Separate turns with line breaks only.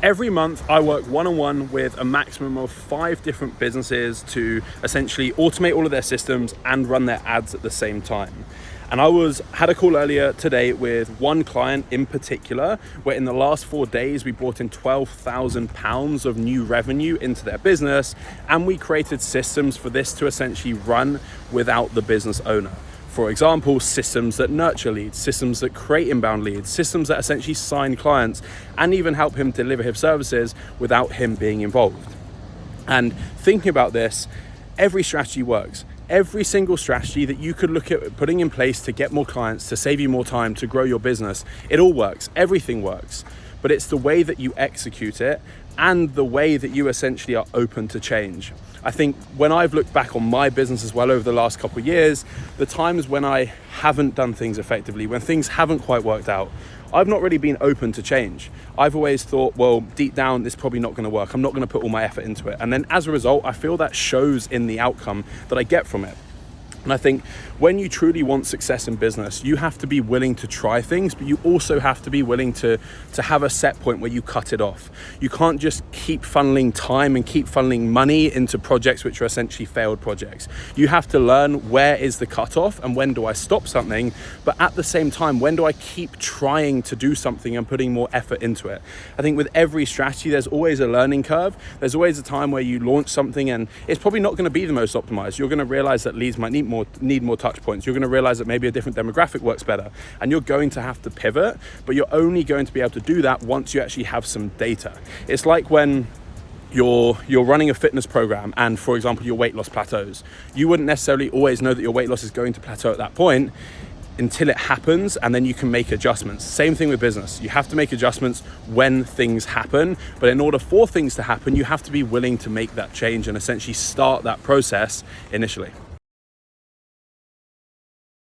Every month, I work one-on-one with a maximum of 5 different businesses to essentially automate all of their systems and run their ads at the same time. And I had a call earlier today with one client in particular, where in the last 4 days, we brought in £12,000 of new revenue into their business, and we created systems for this to essentially run without the business owner. For example, systems that nurture leads, systems that create inbound leads, systems that essentially sign clients and even help him deliver his services without him being involved. And thinking about this, every strategy works. Every single strategy that you could look at putting in place to get more clients, to save you more time, to grow your business, it all works. Everything works. But it's the way that you execute it and the way that you essentially are open to change. I think when I've looked back on my business as well over the last couple of years, the times when I haven't done things effectively, when things haven't quite worked out, I've not really been open to change. I've always thought, well, deep down, this is probably not going to work. I'm not going to put all my effort into it. And then as a result, I feel that shows in the outcome that I get from it. And I think when you truly want success in business, you have to be willing to try things, but you also have to be willing to have a set point where you cut it off. You can't just keep funneling time and keep funneling money into projects which are essentially failed projects. You have to learn where is the cutoff and when do I stop something, but at the same time, when do I keep trying to do something and putting more effort into it? I think with every strategy, there's always a learning curve. There's always a time where you launch something and it's probably not going to be the most optimized. You're going to realize that leads might need more touch points. You're going to realize that maybe a different demographic works better, and you're going to have to pivot, but you're only going to be able to do that once you actually have some data. It's like when you're running a fitness program and, for example, your weight loss plateaus. You wouldn't necessarily always know that your weight loss is going to plateau at that point until it happens, and then you can make adjustments. Same thing with business. You have to make adjustments when things happen, but in order for things to happen, you have to be willing to make that change and essentially start that process initially.